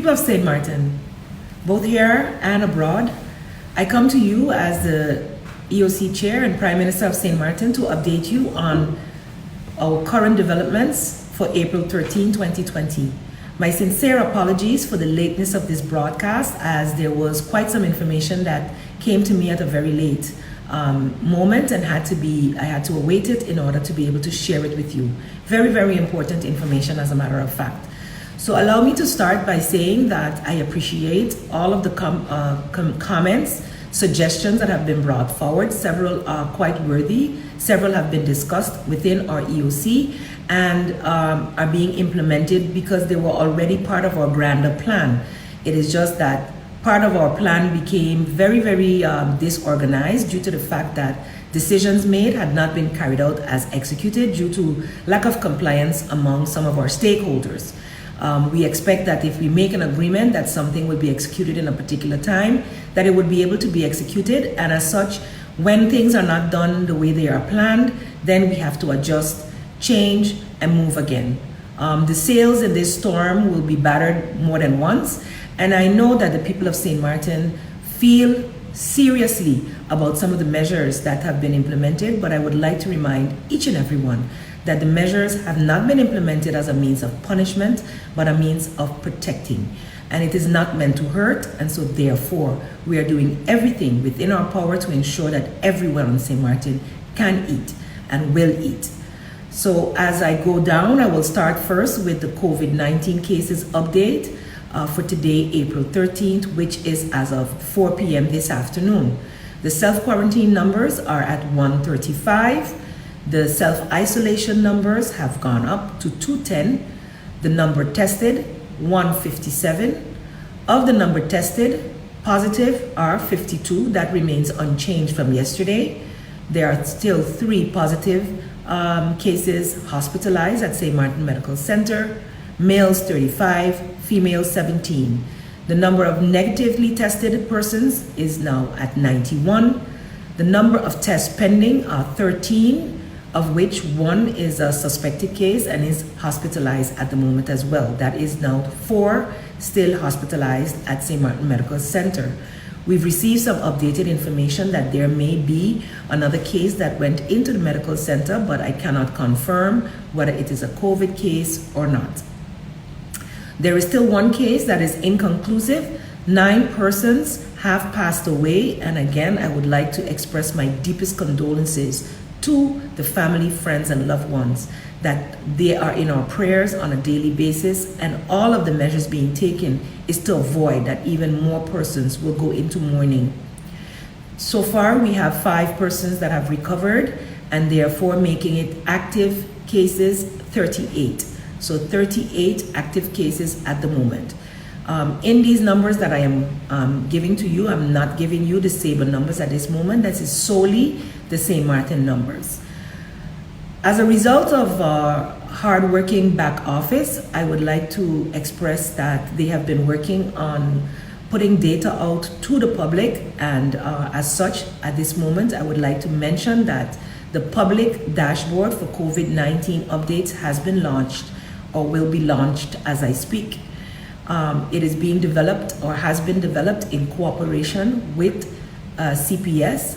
People of St. Martin, both here and abroad, I come to you as the EOC Chair and Prime Minister of St. Martin to update you on our current developments for April 13, 2020. My sincere apologies for the lateness of this broadcast, as there was quite some information that came to me at a very late moment and I had to await it in order to be able to share it with you. Very, very important information, as a matter of fact. So allow me to start by saying that I appreciate all of the comments, suggestions that have been brought forward. Several are quite worthy. Several have been discussed within our EOC and are being implemented because they were already part of our grander plan. It is just that part of our plan became very, very disorganized due to the fact that decisions made had not been carried out as executed due to lack of compliance among some of our stakeholders. We expect that if we make an agreement that something will be executed in a particular time, that it would be able to be executed, and as such, when things are not done the way they are planned, then we have to adjust, change, and move again. The sails in this storm will be battered more than once, and I know that the people of St. Martin feel seriously about some of the measures that have been implemented, but I would like to remind each and everyone that the measures have not been implemented as a means of punishment, but a means of protecting. And it is not meant to hurt, and so therefore we are doing everything within our power to ensure that everyone in St. Martin can eat and will eat. So as I go down, I will start first with the COVID-19 cases update for today, April 13th, which is as of 4 p.m. this afternoon. The self-quarantine numbers are at 135. The self-isolation numbers have gone up to 210. The number tested, 157. Of the number tested, positive are 52. That remains unchanged from yesterday. There are still 3 positive cases hospitalized at St. Martin Medical Center. Males 35, females 17. The number of negatively tested persons is now at 91. The number of tests pending are 13, of which 1 is a suspected case and is hospitalized at the moment as well. That is now 4 still hospitalized at St. Martin Medical Center. We've received some updated information that there may be another case that went into the medical center, but I cannot confirm whether it is a COVID case or not. There is still 1 case that is inconclusive. 9 persons have passed away, and again, I would like to express my deepest condolences to the family, friends, and loved ones, that they are in our prayers on a daily basis, and all of the measures being taken is to avoid that even more persons will go into mourning. So far, we have 5 persons that have recovered, and therefore making it active cases 38. So 38 active cases at the moment. In these numbers that I am giving to you, I'm not giving you the Sabre numbers at this moment. That is solely the St. Martin numbers. As a result of hard-working back office, I would like to express that they have been working on putting data out to the public, and as such, at this moment, I would like to mention that the public dashboard for COVID-19 updates has been launched or will be launched as I speak. It is being developed or has been developed in cooperation with CPS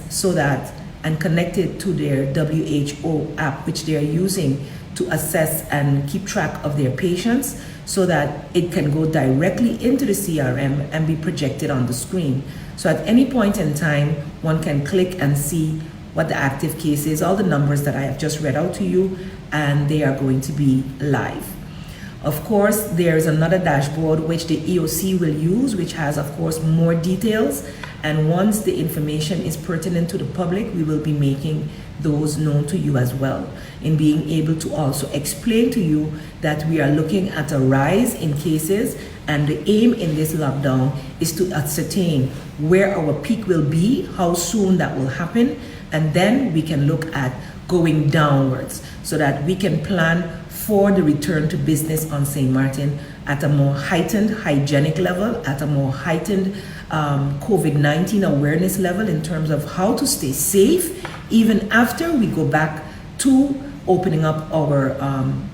and connected to their WHO app, which they are using to assess and keep track of their patients, so that it can go directly into the CRM and be projected on the screen. So at any point in time, one can click and see what the active case is, all the numbers that I have just read out to you, and they are going to be live. Of course, there is another dashboard which the EOC will use, which has, of course, more details. And once the information is pertinent to the public, we will be making those known to you as well, in being able to also explain to you that we are looking at a rise in cases, and the aim in this lockdown is to ascertain where our peak will be, how soon that will happen, and then we can look at going downwards so that we can plan for the return to business on St. Martin at a more heightened hygienic level, at a more heightened COVID-19 awareness level in terms of how to stay safe even after we go back to opening up our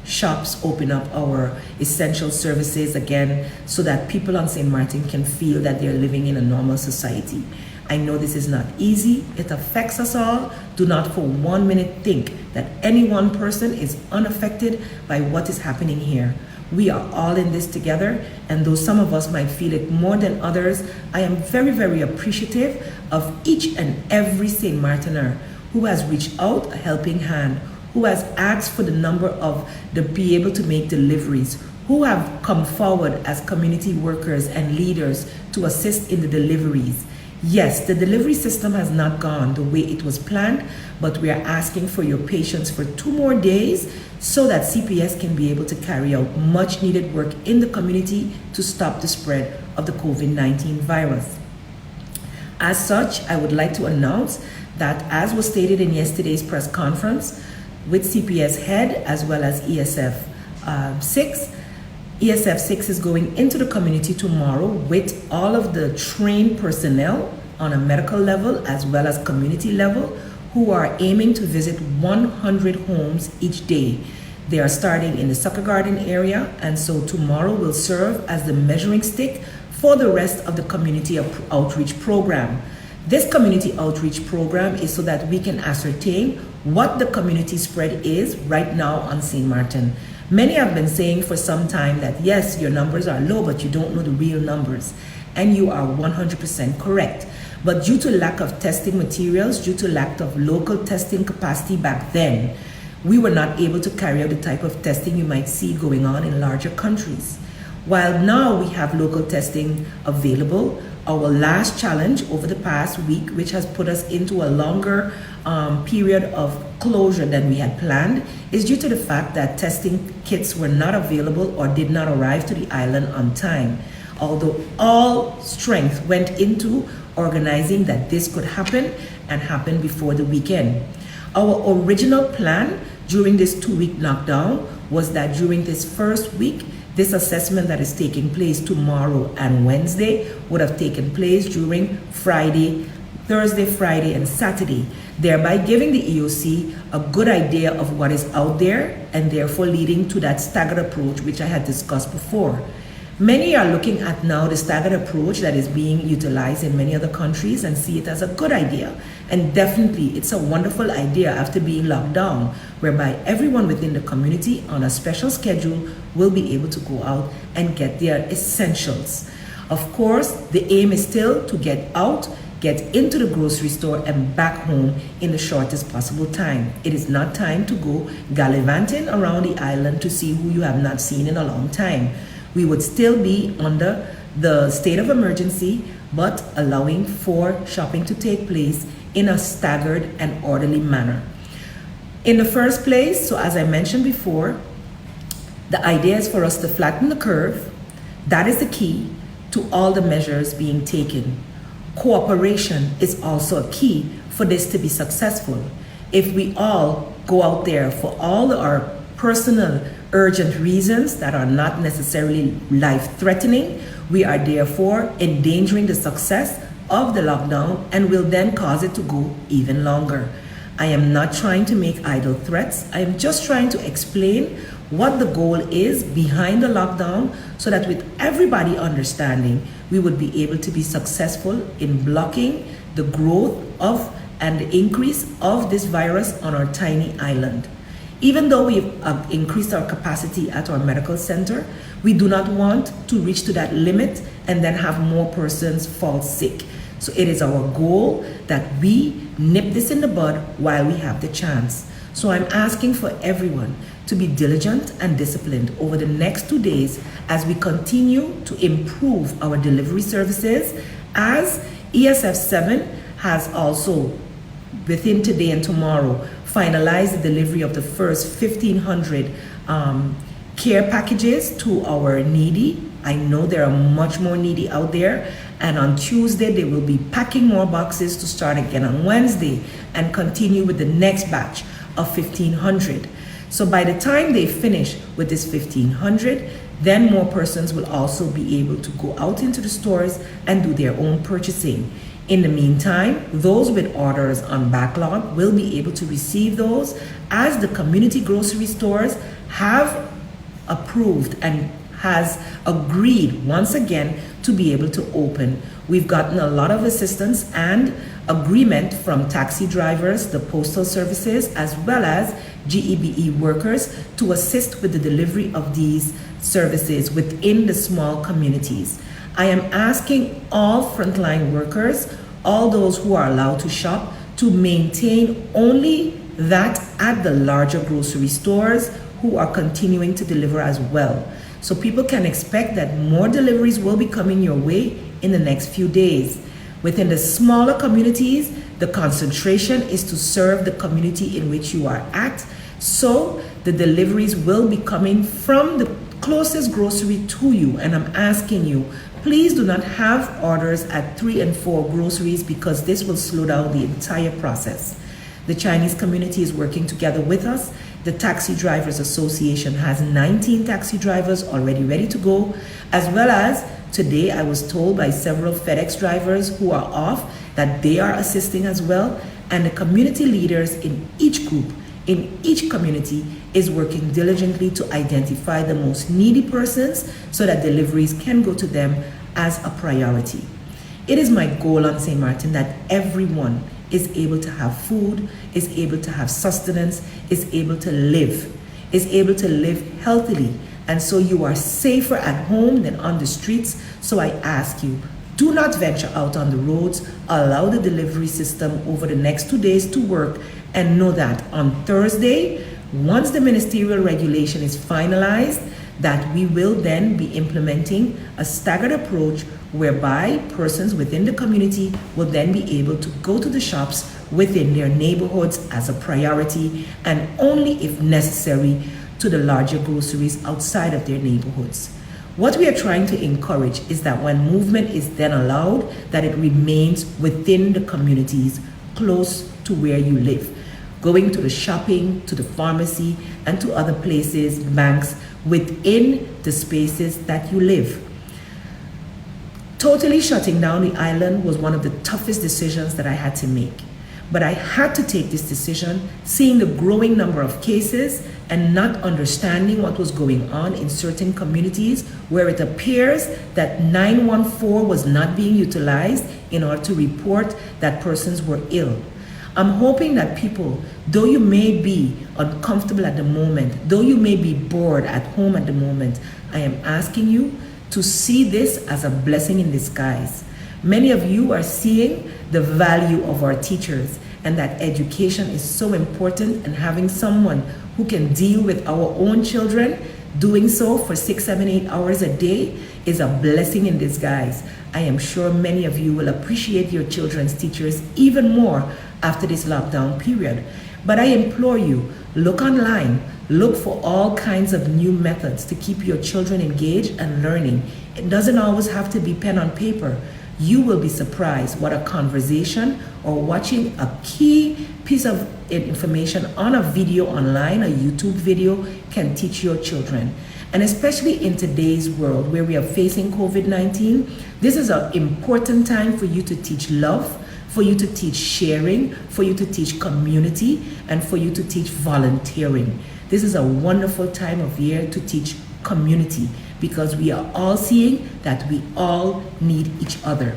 shops, open up our essential services again, so that people on St. Martin can feel that they're living in a normal society. I know this is not easy. It affects us all. Do not for 1 minute think that any one person is unaffected by what is happening here. We are all in this together, and though some of us might feel it more than others, I am very, very appreciative of each and every St. Martiner who has reached out a helping hand, who has asked for the number of the be able to make deliveries, who have come forward as community workers and leaders to assist in the deliveries. Yes, the delivery system has not gone the way it was planned, but we are asking for your patience for 2 more days so that CPS can be able to carry out much needed work in the community to stop the spread of the COVID-19 virus. As such, I would like to announce that, as was stated in yesterday's press conference with CPS head as well as ESF 6, ESF 6 is going into the community tomorrow with all of the trained personnel on a medical level as well as community level who are aiming to visit 100 homes each day. They are starting in the Soccer Garden area, and so tomorrow will serve as the measuring stick for the rest of the community outreach program. This community outreach program is so that we can ascertain what the community spread is right now on St. Martin. Many have been saying for some time that yes, your numbers are low, but you don't know the real numbers. And you are 100% correct. But due to lack of testing materials, due to lack of local testing capacity back then, we were not able to carry out the type of testing you might see going on in larger countries. While now we have local testing available, our last challenge over the past week, which has put us into a longer period of closure than we had planned, is due to the fact that testing kits were not available or did not arrive to the island on time. Although all strength went into organizing that this could happen and happen before the weekend. Our original plan during this 2-week lockdown was that during this first week, this assessment that is taking place tomorrow and Wednesday would have taken place during Thursday, Friday, and Saturday, thereby giving the EOC a good idea of what is out there and therefore leading to that staggered approach which I had discussed before. Many are looking at now the staggered approach that is being utilized in many other countries and see it as a good idea. And definitely it's a wonderful idea after being locked down, whereby everyone within the community on a special schedule will be able to go out and get their essentials. Of course, the aim is still to get out, get into the grocery store and back home in the shortest possible time. It is not time to go gallivanting around the island to see who you have not seen in a long time. We would still be under the state of emergency, but allowing for shopping to take place in a staggered and orderly manner. In the first place, so as I mentioned before, the idea is for us to flatten the curve. That is the key to all the measures being taken. Cooperation is also a key for this to be successful. If we all go out there for all our personal urgent reasons that are not necessarily life-threatening, we are therefore endangering the success of the lockdown and will then cause it to go even longer. I am not trying to make idle threats. I am just trying to explain what the goal is behind the lockdown so that with everybody understanding, we would be able to be successful in blocking the growth of and the increase of this virus on our tiny island. Even though we've increased our capacity at our medical center, we do not want to reach to that limit and then have more persons fall sick. So it is our goal that we nip this in the bud while we have the chance. So I'm asking for everyone to be diligent and disciplined over the next 2 days as we continue to improve our delivery services, as ESF 7 has also, within today and tomorrow, finalized the delivery of the first 1,500 care packages to our needy. I know there are much more needy out there, and on Tuesday they will be packing more boxes to start again on Wednesday and continue with the next batch of 1,500. So by the time they finish with this 1,500, then more persons will also be able to go out into the stores and do their own purchasing. In the meantime, those with orders on backlog will be able to receive those as the community grocery stores have approved and has agreed once again to be able to open. We've gotten a lot of assistance and agreement from taxi drivers, the postal services, as well as GEBE workers to assist with the delivery of these services within the small communities. I am asking all frontline workers, all those who are allowed to shop, to maintain only that at the larger grocery stores who are continuing to deliver as well. So people can expect that more deliveries will be coming your way in the next few days. Within the smaller communities, the concentration is to serve the community in which you are at. So the deliveries will be coming from the closest grocery to you. And I'm asking you, please do not have orders at 3 and 4 groceries because this will slow down the entire process. The Chinese community is working together with us. The Taxi Drivers Association has 19 taxi drivers already ready to go, as well as today I was told by several FedEx drivers who are off that they are assisting as well, and the community leaders in each group, in each community, is working diligently to identify the most needy persons so that deliveries can go to them as a priority. It is my goal on St. Martin that everyone is able to have food, is able to have sustenance, is able to live healthily. And so you are safer at home than on the streets. So I ask you, do not venture out on the roads. Allow the delivery system over the next 2 days to work, and know that on Thursday, once the ministerial regulation is finalized, that we will then be implementing a staggered approach whereby persons within the community will then be able to go to the shops within their neighborhoods as a priority, and only if necessary to the larger groceries outside of their neighborhoods. What we are trying to encourage is that when movement is then allowed, that it remains within the communities close to where you live. Going to the shopping, to the pharmacy, and to other places, banks, within the spaces that you live. Totally shutting down the island was one of the toughest decisions that I had to make. But I had to take this decision, seeing the growing number of cases and not understanding what was going on in certain communities where it appears that 914 was not being utilized in order to report that persons were ill. I'm hoping that people, though you may be uncomfortable at the moment, though you may be bored at home at the moment, I am asking you to see this as a blessing in disguise. Many of you are seeing the value of our teachers and that education is so important, and having someone who can deal with our own children, doing so for 6, 7, 8 hours a day is a blessing in disguise. I am sure many of you will appreciate your children's teachers even more after this lockdown period. But I implore you, look online, look for all kinds of new methods to keep your children engaged and learning. It doesn't always have to be pen on paper. You will be surprised what a conversation or watching a key piece of information on a video online, a YouTube video, can teach your children. And especially in today's world where we are facing COVID-19, this is an important time for you to teach love, for you to teach sharing, for you to teach community, and for you to teach volunteering. This is a wonderful time of year to teach community, because we are all seeing that we all need each other.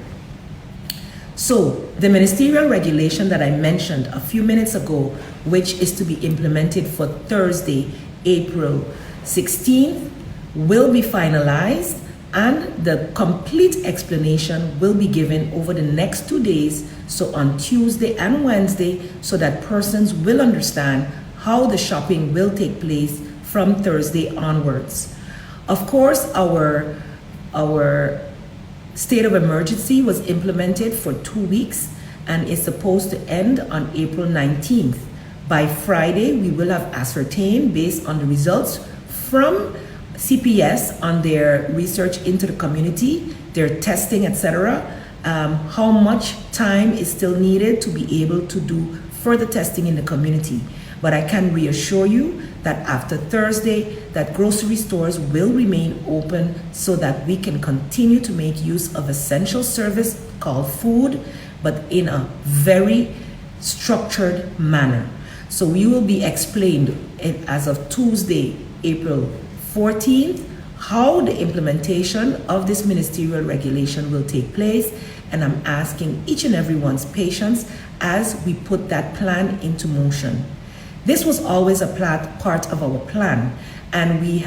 So the ministerial regulation that I mentioned a few minutes ago, which is to be implemented for Thursday, April 16th, will be finalized, and the complete explanation will be given over the next 2 days, so on Tuesday and Wednesday, so that persons will understand how the shopping will take place from Thursday onwards. Of course, our state of emergency was implemented for 2 weeks and is supposed to end on April 19th. By Friday, we will have ascertained, based on the results from CPS on their research into the community, their testing, etc., how much time is still needed to be able to do further testing in the community. But I can reassure you that after Thursday, that grocery stores will remain open so that we can continue to make use of essential service called food, but in a very structured manner. So you will be explained as of Tuesday, April 14th, how the implementation of this ministerial regulation will take place. And I'm asking each and everyone's patience as we put that plan into motion. This was always a part of our plan, and we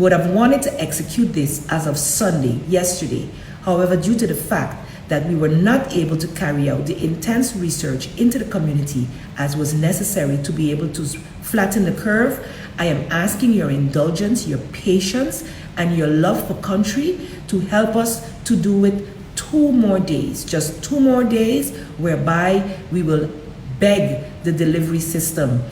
would have wanted to execute this as of Sunday, yesterday. However, due to the fact that we were not able to carry out the intense research into the community as was necessary to be able to flatten the curve, I am asking your indulgence, your patience, and your love for country to help us to do it 2 more days, just 2 more days, whereby we will beg the delivery system,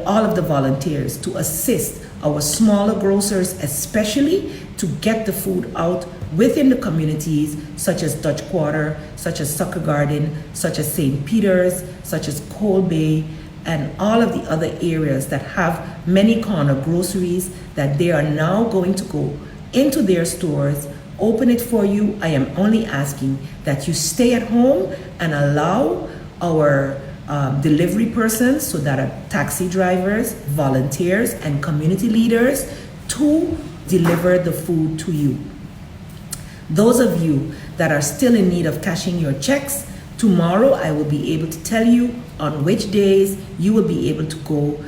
all of the volunteers to assist our smaller grocers, especially to get the food out within the communities, such as Dutch Quarter, such as Sucker Garden, such as St. Peter's, such as Coal Bay, and all of the other areas that have many corner groceries that they are now going to go into their stores, open it for you. I am only asking that you stay at home and allow our delivery persons, so that are taxi drivers, volunteers, and community leaders, to deliver the food to you. Those of you that are still in need of cashing your checks, tomorrow I will be able to tell you on which days you will be able to go.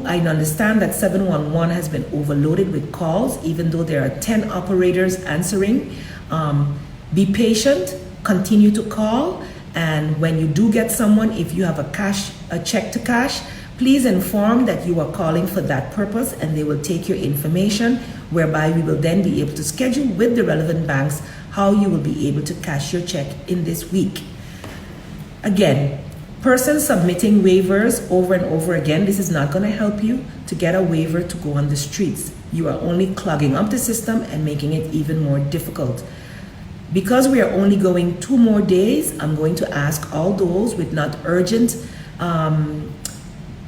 I understand that 711 has been overloaded with calls, even though there are 10 operators answering. Be patient, continue to call, and when you do get someone, if you have a check to cash, please inform that you are calling for that purpose, and they will take your information, whereby we will then be able to schedule with the relevant banks how you will be able to cash your check in this week. Again, persons submitting waivers over and over again, this is not going to help you to get a waiver to go on the streets. You are only clogging up the system and making it even more difficult. Because we are only going 2 more days, I'm going to ask all those with not urgent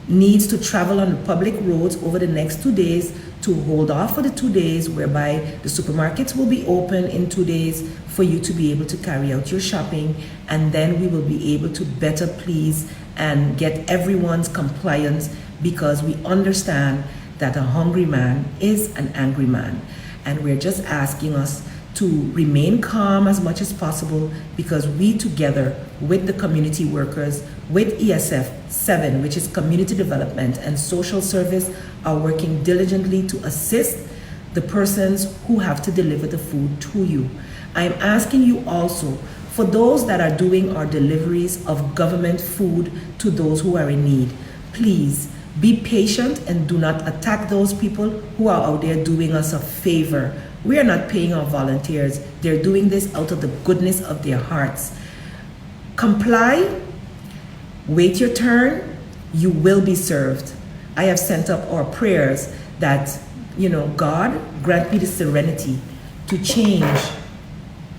needs to travel on the public roads over the next 2 days to hold off for the 2 days, whereby the supermarkets will be open in 2 days for you to be able to carry out your shopping, and then we will be able to better please and get everyone's compliance, because we understand that a hungry man is an angry man, and we're just asking us to remain calm as much as possible, because we, together with the community workers, with ESF 7, which is Community Development and Social Service, are working diligently to assist the persons who have to deliver the food to you. I am asking you also, for those that are doing our deliveries of government food to those who are in need, please be patient and do not attack those people who are out there doing us a favor. We are not paying our volunteers. They're doing this out of the goodness of their hearts. Comply, wait your turn, you will be served. I have sent up our prayers that, God, grant me the serenity to change,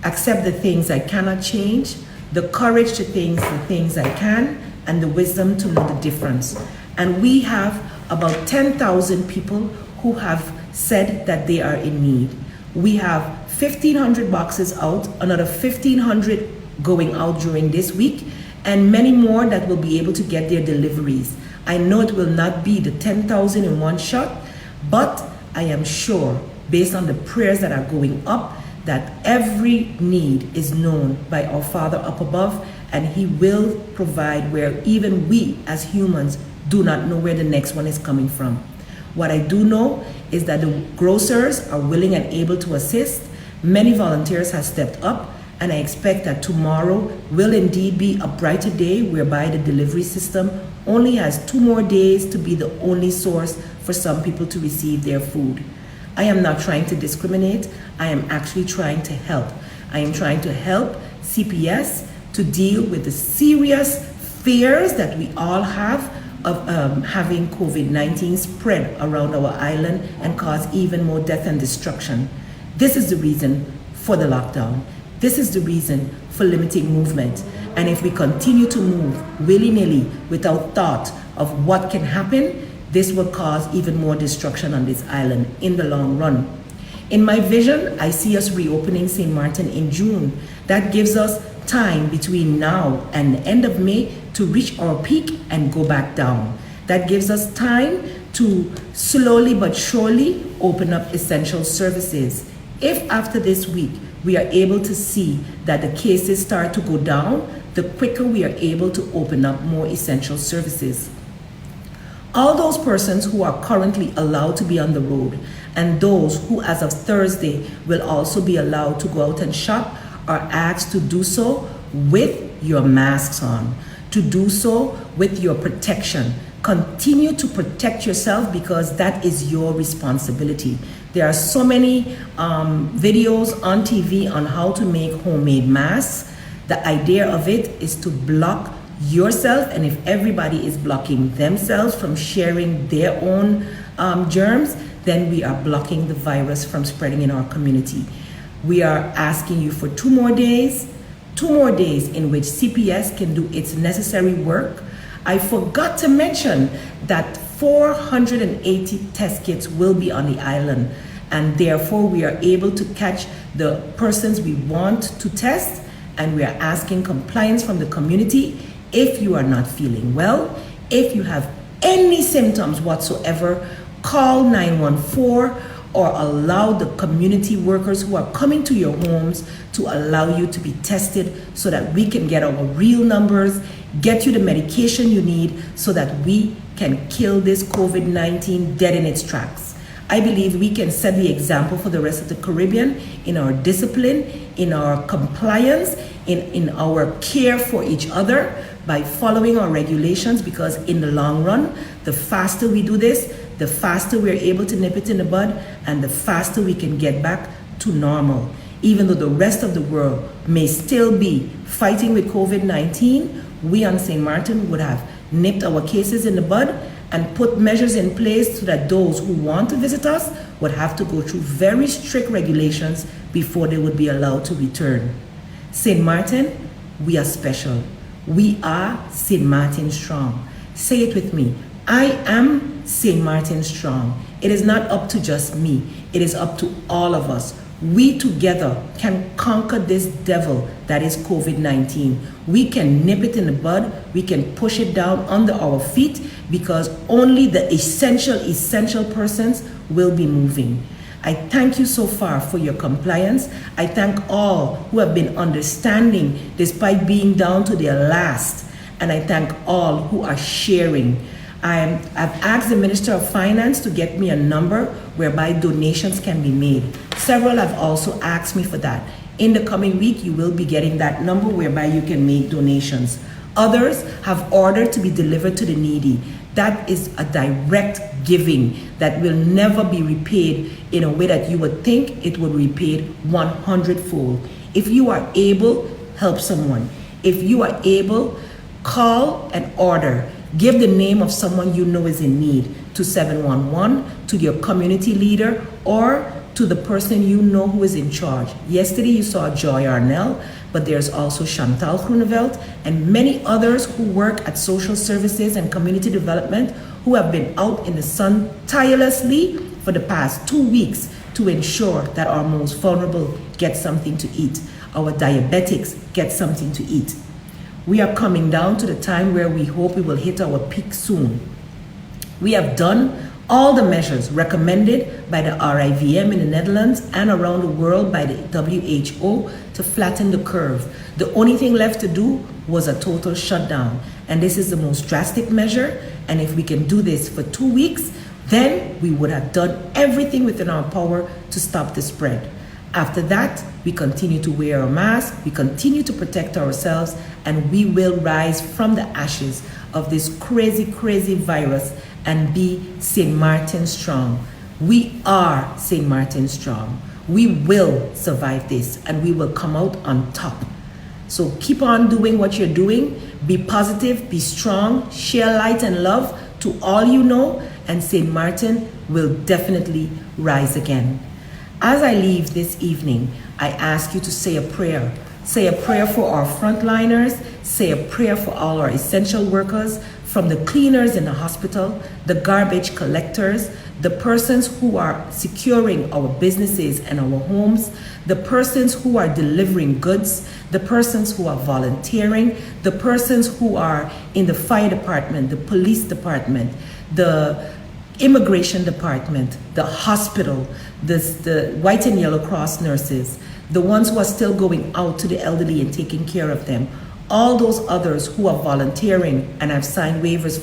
accept the things I cannot change, the courage to think the things I can, and the wisdom to know the difference. And we have about 10,000 people who have said that they are in need. We have 1,500 boxes out, another 1,500 going out during this week, and many more that will be able to get their deliveries. I know it will not be the 10,000 in one shot, but I am sure, based on the prayers that are going up, that every need is known by our Father up above, and He will provide where even we as humans do not know where the next one is coming from. What I do know is that the grocers are willing and able to assist. Many volunteers have stepped up, and I expect that tomorrow will indeed be a brighter day, whereby the delivery system only has 2 more days to be the only source for some people to receive their food. I am not trying to discriminate. I am actually trying to help. I am trying to help CPS to deal with the serious fears that we all have of having COVID-19 spread around our island and cause even more death and destruction. This is the reason for the lockdown. This is the reason for limiting movement. And if we continue to move willy-nilly without thought of what can happen, this will cause even more destruction on this island in the long run. In my vision, I see us reopening St. Martin in June. That gives us time between now and the end of May to reach our peak and go back down. That gives us time to slowly but surely open up essential services. If after this week we are able to see that the cases start to go down, the quicker we are able to open up more essential services. All those persons who are currently allowed to be on the road and those who as of Thursday will also be allowed to go out and shop are asked to do so with your masks on, to do so with your protection. Continue to protect yourself because that is your responsibility. There are so many videos on TV on how to make homemade masks. The idea of it is to block yourself, and if everybody is blocking themselves from sharing their own germs, then we are blocking the virus from spreading in our community. We are asking you for 2 more days in which CPS can do its necessary work. I forgot to mention that 480 test kits will be on the island, and therefore we are able to catch the persons we want to test, and we are asking compliance from the community. If you are not feeling well, if you have any symptoms whatsoever, call 914 or allow the community workers who are coming to your homes to allow you to be tested so that we can get our real numbers, get you the medication you need so that we can kill this COVID-19 dead in its tracks. I believe we can set the example for the rest of the Caribbean in our discipline, in our compliance, in our care for each other by following our regulations, because in the long run, the faster we do this, the faster we're able to nip it in the bud, and the faster we can get back to normal. Even though the rest of the world may still be fighting with COVID-19, we on St. Martin would have nipped our cases in the bud and put measures in place so that those who want to visit us would have to go through very strict regulations before they would be allowed to return. St. Martin, we are special. We are St. Martin strong. Say it with me. I am St. Martin strong. It is not up to just me. It is up to all of us. We together can conquer this devil that is COVID-19. We can nip it in the bud. We can push it down under our feet because only the essential persons will be moving. I thank you so far for your compliance. I thank all who have been understanding despite being down to their last. And I thank all who are sharing. I've asked the Minister of Finance to get me a number whereby donations can be made. Several have also asked me for that. In the coming week, you will be getting that number whereby you can make donations. Others have ordered to be delivered to the needy. That is a direct giving that will never be repaid in a way that you would think it would be repaid 100-fold. If you are able, help someone. If you are able, call and order. Give the name of someone you know is in need to 711, to your community leader, or to the person you know who is in charge. Yesterday you saw Joy Arnell, but there's also Chantal Groeneveld and many others who work at social services and community development who have been out in the sun tirelessly for the past 2 weeks to ensure that our most vulnerable get something to eat. Our diabetics get something to eat. We are coming down to the time where we hope we will hit our peak soon. We have done all the measures recommended by the RIVM in the Netherlands and around the world by the WHO to flatten the curve. The only thing left to do was a total shutdown. And this is the most drastic measure. And if we can do this for 2 weeks, then we would have done everything within our power to stop the spread. After that, we continue to wear a mask, we continue to protect ourselves, and we will rise from the ashes of this crazy, crazy virus and be St. Martin strong. We are St. Martin strong. We will survive this and we will come out on top. So keep on doing what you're doing. Be positive, be strong, share light and love to all you know, and St. Martin will definitely rise again. As I leave this evening, I ask you to say a prayer. Say a prayer for our frontliners. Say a prayer for all our essential workers, from the cleaners in the hospital, the garbage collectors, the persons who are securing our businesses and our homes, the persons who are delivering goods, the persons who are volunteering, the persons who are in the fire department, the police department, the immigration department, the hospital, the White and Yellow Cross nurses, the ones who are still going out to the elderly and taking care of them, all those others who are volunteering and have signed waivers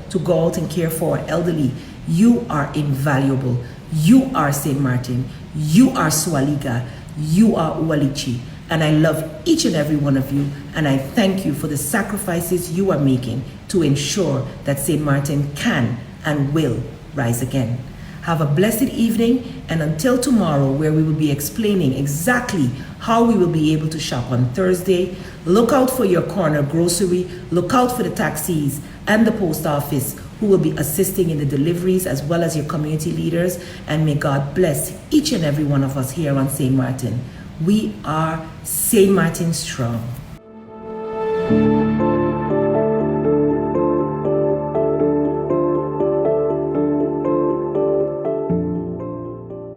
to go out and care for our elderly. You are invaluable. You are St. Martin. You are Swaliga. You are Uwalichi. And I love each and every one of you, and I thank you for the sacrifices you are making to ensure that St. Martin can and will rise again. Have a blessed evening, and until tomorrow, where we will be explaining exactly how we will be able to shop on Thursday. Look out for your corner grocery, look out for the taxis and the post office who will be assisting in the deliveries, as well as your community leaders, and may God bless each and every one of us here on St. Martin. We are St. Martin strong.